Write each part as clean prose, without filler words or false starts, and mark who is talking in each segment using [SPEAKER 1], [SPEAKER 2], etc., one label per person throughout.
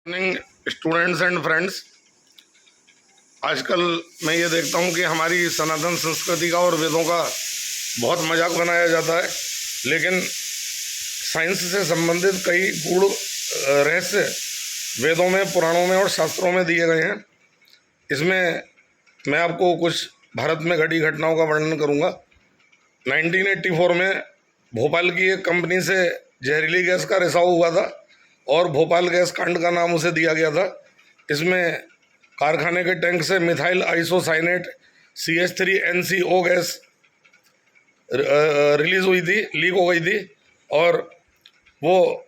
[SPEAKER 1] Morning students and friends. आजकल मैं ये देखता हूँ कि हमारी सनातन संस्कृति का और वेदों का बहुत मजाक बनाया जाता है, लेकिन साइंस से संबंधित कई गूढ़ रहस्य वेदों में, पुराणों में और शास्त्रों में दिए गए हैं। इसमें मैं आपको कुछ भारत में घटी घटनाओं का वर्णन करूँगा। 1984 में भोपाल की एक कंपनी से जहरीली गैस का रिसाव हुआ था और भोपाल गैस कांड का नाम उसे दिया गया था। इसमें कारखाने के टैंक से methyl isocyanate CH3NCO gas release हुई थी, लीक हो गई थी, और वो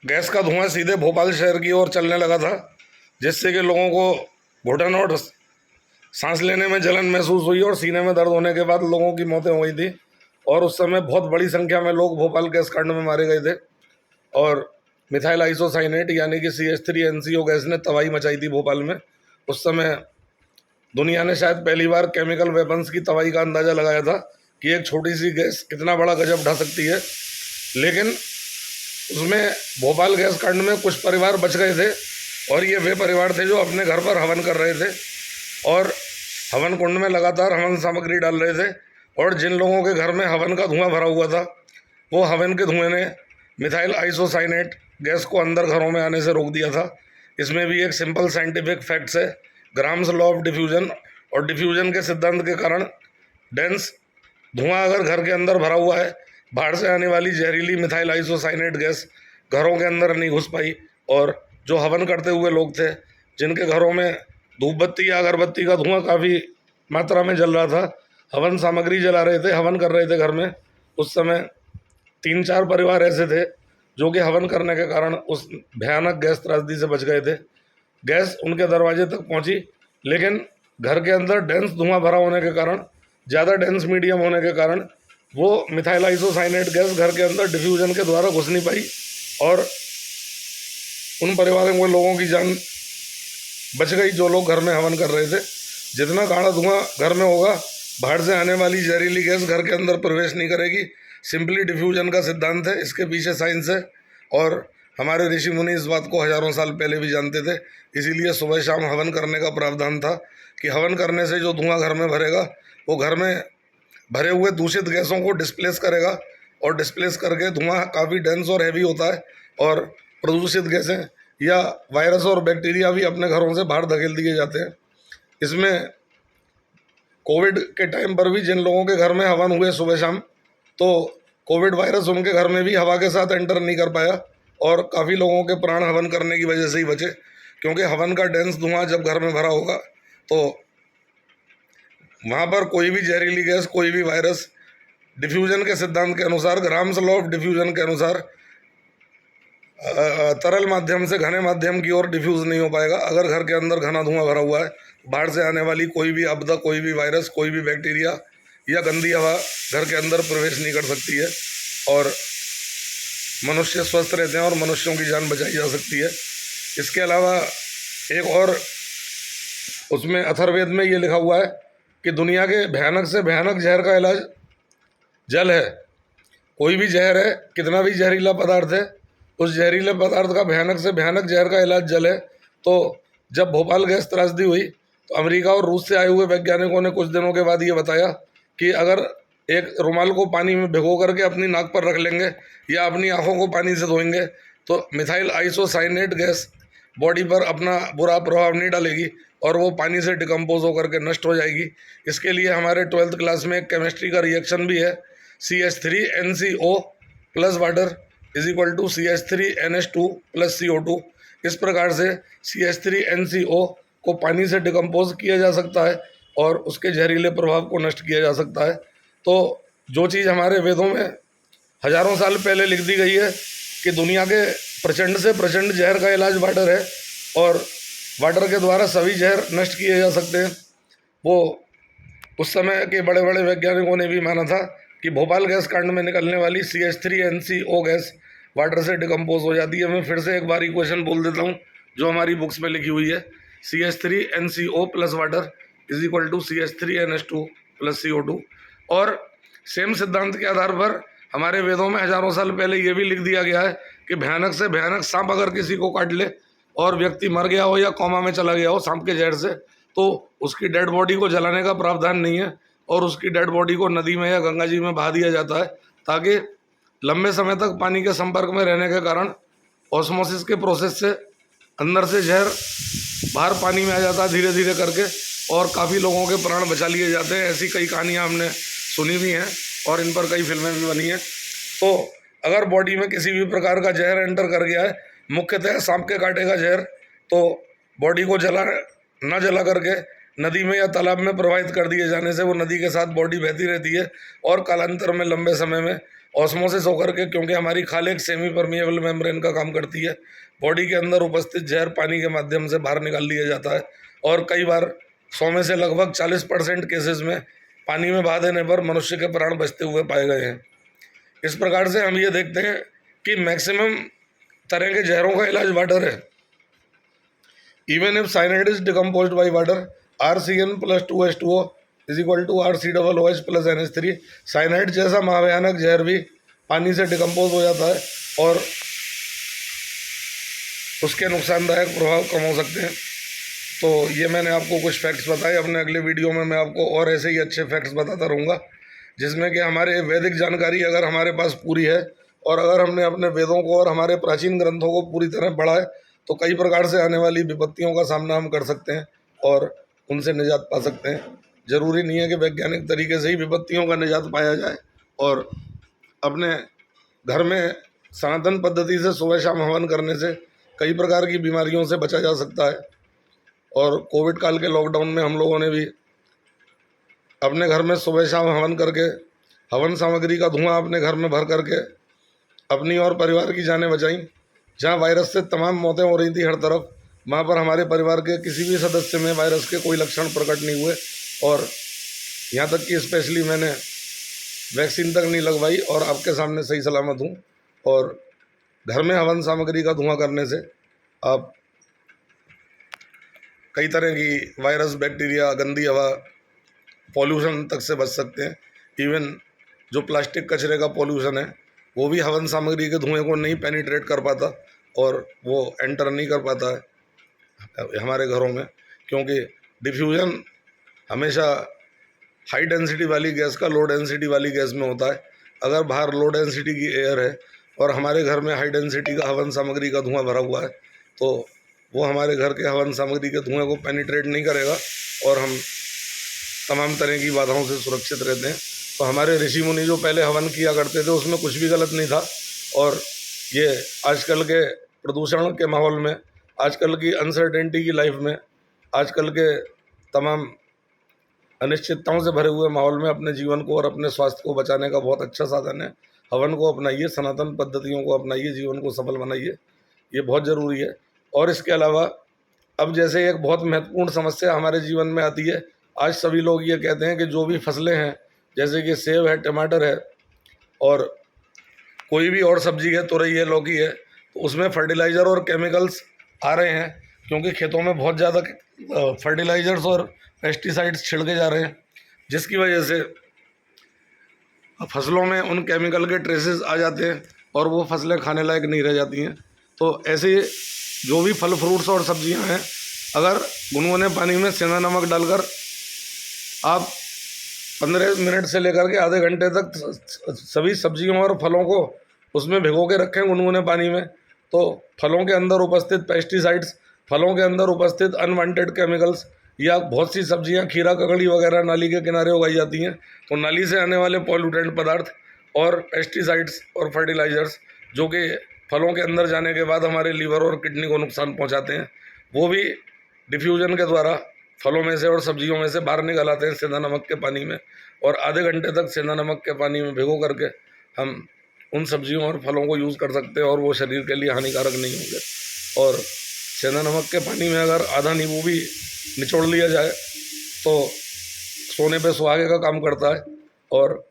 [SPEAKER 1] गैस का धुआं सीधे भोपाल शहर की ओर चलने लगा था, जिससे कि लोगों को घुटन और सांस लेने में जलन महसूस हुई और सीने में दर्द होने के बाद लोगों की मौतें हो गई थी। और उस समय बहुत बड़ी संख्या में लोग भोपाल गैस कांड में मारे गए थे और मिथाइल आइसोसाइनेट यानी कि CH3NCO गैस ने तबाही मचाई थी भोपाल में। उस समय दुनिया ने शायद पहली बार केमिकल वेपन्स की तबाही का अंदाज़ा लगाया था कि एक छोटी सी गैस कितना बड़ा गजब ढा सकती है। लेकिन उसमें भोपाल गैस कांड में कुछ परिवार बच गए थे, और ये वे परिवार थे जो अपने घर पर हवन कर रहे थे और हवन कुंड में लगातार हवन सामग्री डाल रहे थे। और जिन लोगों के घर में हवन का धुआं भरा हुआ था, वो हवन के धुएं ने मिथाइल आइसोसाइनेट गैस को अंदर घरों में आने से रोक दिया था। इसमें भी एक सिंपल साइंटिफिक फैक्ट्स है, ग्राम्स लॉ ऑफ डिफ्यूजन, और डिफ्यूजन के सिद्धांत के कारण डेंस धुआं अगर घर के अंदर भरा हुआ है, बाहर से आने वाली जहरीली मिथाइल आइसोसाइनेट गैस घरों के अंदर नहीं घुस पाई। और जो हवन करते हुए लोग थे, जिनके घरों में धूप बत्ती या अगरबत्ती का धुआं काफ़ी मात्रा में जल रहा था, हवन सामग्री जला रहे थे, हवन कर रहे थे घर में, उस समय 3-4 परिवार ऐसे थे जो कि हवन करने के कारण उस भयानक गैस त्रासदी से बच गए थे। गैस उनके दरवाजे तक पहुंची, लेकिन घर के अंदर डेंस धुआं भरा होने के कारण, ज़्यादा डेंस मीडियम होने के कारण, वो मिथाइल आइसोसाइनेट गैस घर के अंदर डिफ्यूजन के द्वारा घुस नहीं पाई और उन परिवारों के लोगों की जान बच गई जो लोग घर में हवन कर रहे थे। जितना गाढ़ा धुआं घर में होगा, बाहर से आने वाली जहरीली गैस घर के अंदर प्रवेश नहीं करेगी। सिंपली डिफ्यूजन का सिद्धांत है, इसके पीछे साइंस है, और हमारे ऋषि मुनि इस बात को हजारों साल पहले भी जानते थे। इसीलिए सुबह शाम हवन करने का प्रावधान था कि हवन करने से जो धुआं घर में भरेगा, वो घर में भरे हुए दूषित गैसों को डिस्प्लेस करेगा, और डिस्प्लेस करके धुआं काफ़ी डेंस और हैवी होता है, और प्रदूषित गैसें या वायरस और बैक्टीरिया भी अपने घरों से बाहर धकेल दिए जाते हैं। इसमें कोविड के टाइम पर भी जिन लोगों के घर में हवन हुए सुबह शाम, तो कोविड वायरस उनके घर में भी हवा के साथ एंटर नहीं कर पाया, और काफ़ी लोगों के प्राण हवन करने की वजह से ही बचे, क्योंकि हवन का डेंस धुआं जब घर में भरा होगा तो वहाँ पर कोई भी जहरीली गैस, कोई भी वायरस डिफ्यूजन के सिद्धांत के अनुसार, ग्राम्स लॉ ऑफ डिफ्यूजन के अनुसार, तरल माध्यम से घने माध्यम की ओर डिफ्यूज़ नहीं हो पाएगा। अगर घर के अंदर घना धुआं भरा हुआ है, बाहर से आने वाली कोई भी आपदा, कोई भी वायरस, कोई भी बैक्टीरिया या गंदी हवा घर के अंदर प्रवेश नहीं कर सकती है, और मनुष्य स्वस्थ रहते हैं और मनुष्यों की जान बचाई जा सकती है। इसके अलावा एक और उसमें अथर्ववेद में ये लिखा हुआ है कि दुनिया के भयानक से भयानक जहर का इलाज जल है। कोई भी जहर है, कितना भी जहरीला पदार्थ है, उस जहरीले पदार्थ का भयानक से भयानक जहर का इलाज जल है। तो जब भोपाल गैस त्रासदी हुई, तो अमेरिका और रूस से आए हुए वैज्ञानिकों ने कुछ दिनों के बाद ये बताया कि अगर एक रुमाल को पानी में भिगो करके अपनी नाक पर रख लेंगे या अपनी आँखों को पानी से धोएंगे, तो मिथाइल आइसोसाइनेट गैस बॉडी पर अपना बुरा प्रभाव नहीं डालेगी और वो पानी से डिकम्पोज होकर के नष्ट हो जाएगी। इसके लिए हमारे 12th क्लास में एक केमिस्ट्री का रिएक्शन भी है, CH3NCO plus water is equal to CH3NH2 plus CO2। इस प्रकार से CH3NCO को पानी से डिकम्पोज किया जा सकता है और उसके जहरीले प्रभाव को नष्ट किया जा सकता है। तो जो चीज़ हमारे वेदों में हजारों साल पहले लिख दी गई है कि दुनिया के प्रचंड से प्रचंड जहर का इलाज वाटर है और वाटर के द्वारा सभी जहर नष्ट किए जा सकते हैं, वो उस समय के बड़े बड़े वैज्ञानिकों ने भी माना था कि भोपाल गैस कांड में निकलने वाली CH3NCO गैस वाटर से डिकम्पोज हो जाती है। मैं फिर से एक बार इक्वेशन बोल देता हूँ जो हमारी बुक्स में लिखी हुई है, CH3NCO plus water is equal to CH3NH2 plus CO2। और सेम सिद्धांत के आधार पर हमारे वेदों में हजारों साल पहले ये भी लिख दिया गया है कि भयानक से भयानक सांप अगर किसी को काट ले और व्यक्ति मर गया हो या कोमा में चला गया हो सांप के जहर से, तो उसकी डेड बॉडी को जलाने का प्रावधान नहीं है और उसकी डेड बॉडी को नदी में या गंगा जी में बहा दिया जाता है, ताकि लंबे समय तक पानी के संपर्क में रहने के कारण ऑस्मोसिस के प्रोसेस से अंदर से जहर बाहर पानी में आ जाता है धीरे धीरे करके, और काफ़ी लोगों के प्राण बचा लिए जाते हैं। ऐसी कई कहानियाँ हमने सुनी भी हैं और इन पर कई फिल्में भी बनी हैं। तो अगर बॉडी में किसी भी प्रकार का जहर एंटर कर गया है, मुख्यतः सांप के कांटे का जहर, तो बॉडी को ना जला करके नदी में या तालाब में प्रवाहित कर दिए जाने से वो नदी के साथ बॉडी बहती रहती है और कालांतर में लंबे समय में ऑस्मोसिस होकर के, क्योंकि हमारी खाल एक सेमी परमिएबल मेम्ब्रेन का काम करती है, बॉडी के अंदर उपस्थित जहर पानी के माध्यम से बाहर निकाल लिया जाता है। और कई बार 100 में से लगभग 40% केसेस में पानी में बहा देने पर मनुष्य के प्राण बचते हुए पाए गए हैं। इस प्रकार से हम ये देखते हैं कि मैक्सिमम तरह के जहरों का इलाज वाटर है। Even if cyanide is decomposed by water, RCN + 2H2O = RCOOH + NH3, cyanide जैसा महाभयानक जहर भी पानी से डिकम्पोज हो जाता है और उसके नुकसानदायक प्रभाव कम हो सकते हैं। तो ये मैंने आपको कुछ फैक्ट्स बताए। अपने अगले वीडियो में मैं आपको और ऐसे ही अच्छे फैक्ट्स बताता रहूँगा, जिसमें कि हमारे वैदिक जानकारी अगर हमारे पास पूरी है और अगर हमने अपने वेदों को और हमारे प्राचीन ग्रंथों को पूरी तरह पढ़ा है, तो कई प्रकार से आने वाली विपत्तियों का सामना हम कर सकते हैं और उनसे निजात पा सकते हैं। ज़रूरी नहीं है कि वैज्ञानिक तरीके से ही विपत्तियों का निजात पाया जाए, और अपने घर में सनातन पद्धति से सुबह शाम हवन करने से कई प्रकार की बीमारियों से बचा जा सकता है। और कोविड काल के लॉकडाउन में हम लोगों ने भी अपने घर में सुबह शाम हवन करके, हवन सामग्री का धुआं अपने घर में भर करके अपनी और परिवार की जानें बचाई। जहाँ वायरस से तमाम मौतें हो रही थी हर तरफ, वहाँ पर हमारे परिवार के किसी भी सदस्य में वायरस के कोई लक्षण प्रकट नहीं हुए, और यहाँ तक कि स्पेशली मैंने वैक्सीन तक नहीं लगवाई और आपके सामने सही सलामत हूँ। और घर में हवन सामग्री का धुआं करने से आप कई तरह की वायरस, बैक्टीरिया, गंदी हवा, पॉल्यूशन तक से बच सकते हैं। इवन जो प्लास्टिक कचरे का पॉल्यूशन है, वो भी हवन सामग्री के धुएं को नहीं पेनिट्रेट कर पाता और वो एंटर नहीं कर पाता है हमारे घरों में, क्योंकि डिफ्यूज़न हमेशा हाई डेंसिटी वाली गैस का लो डेंसिटी वाली गैस में होता है। अगर बाहर लो डेंसिटी की एयर है और हमारे घर में हाई डेंसिटी का हवन सामग्री का धुआं भरा हुआ है, तो वो हमारे घर के हवन सामग्री के धुएं को पेनिट्रेट नहीं करेगा और हम तमाम तरह की बाधाओं से सुरक्षित रहते हैं। तो हमारे ऋषि मुनि जो पहले हवन किया करते थे, उसमें कुछ भी गलत नहीं था। और ये आजकल के प्रदूषण के माहौल में, आजकल की अनसर्टेनिटी की लाइफ में, आजकल के तमाम अनिश्चितताओं से भरे हुए माहौल में अपने जीवन को और अपने स्वास्थ्य को बचाने का बहुत अच्छा साधन है। हवन को अपनाइए, सनातन पद्धतियों को अपनाइए, जीवन को सफल बनाइए, ये बहुत ज़रूरी है। और इसके अलावा अब जैसे एक बहुत महत्वपूर्ण समस्या हमारे जीवन में आती है, आज सभी लोग ये कहते हैं कि जो भी फसलें हैं, जैसे कि सेब है, टमाटर है और कोई भी और सब्जी है, तुरई है, लौकी है, तो उसमें फर्टिलाइज़र और केमिकल्स आ रहे हैं, क्योंकि खेतों में बहुत ज़्यादा फर्टिलाइज़र्स और पेस्टिसाइड्स छिड़के जा रहे हैं, जिसकी वजह से फसलों में उन केमिकल के ट्रेसेस आ जाते हैं और वो फसलें खाने लायक नहीं रह जाती हैं। तो ऐसे जो भी फल फ्रूट्स और सब्जियां हैं, अगर गुनगुने पानी में सेंधा नमक डालकर आप 15 मिनट से लेकर के आधे घंटे तक सभी सब्जियों और फलों को उसमें भिगो के रखें गुनगुने पानी में, तो फलों के अंदर उपस्थित पेस्टिसाइड्स, फलों के अंदर उपस्थित अनवांटेड केमिकल्स, या बहुत सी सब्जियां, खीरा, ककड़ी वगैरह नाली के किनारे उगाई जाती हैं, तो नाली से आने वाले पॉल्यूटेंट पदार्थ और पेस्टिसाइड्स और फर्टिलाइज़र्स जो कि फलों के अंदर जाने के बाद हमारे लीवर और किडनी को नुकसान पहुंचाते हैं, वो भी डिफ्यूजन के द्वारा फलों में से और सब्जियों में से बाहर निकल आते हैं सेंधा नमक के पानी में। और आधे घंटे तक सेंधा नमक के पानी में भिगो करके हम उन सब्जियों और फलों को यूज़ कर सकते हैं और वो शरीर के लिए हानिकारक नहीं होंगे। और सेंधा नमक के पानी में अगर आधा नींबू भी निचोड़ लिया जाए तो सोने पे सुहागे का काम करता है और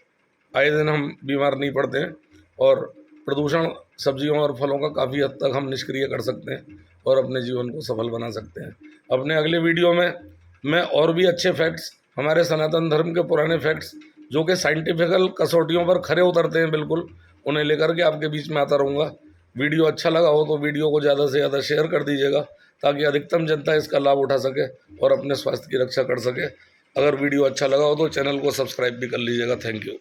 [SPEAKER 1] आए दिन हम बीमार नहीं पड़ते हैं, और प्रदूषण सब्जियों और फलों का काफ़ी हद तक हम निष्क्रिय कर सकते हैं और अपने जीवन को सफल बना सकते हैं। अपने अगले वीडियो में मैं और भी अच्छे फैक्ट्स, हमारे सनातन धर्म के पुराने फैक्ट्स जो कि साइंटिफिकल कसौटियों पर खरे उतरते हैं बिल्कुल, उन्हें लेकर के आपके बीच में आता रहूँगा। वीडियो अच्छा लगा हो तो वीडियो को ज़्यादा से ज़्यादा शेयर कर दीजिएगा, ताकि अधिकतम जनता इसका लाभ उठा सके और अपने स्वास्थ्य की रक्षा कर सके। अगर वीडियो अच्छा लगा हो तो चैनल को सब्सक्राइब भी कर लीजिएगा। Thank you.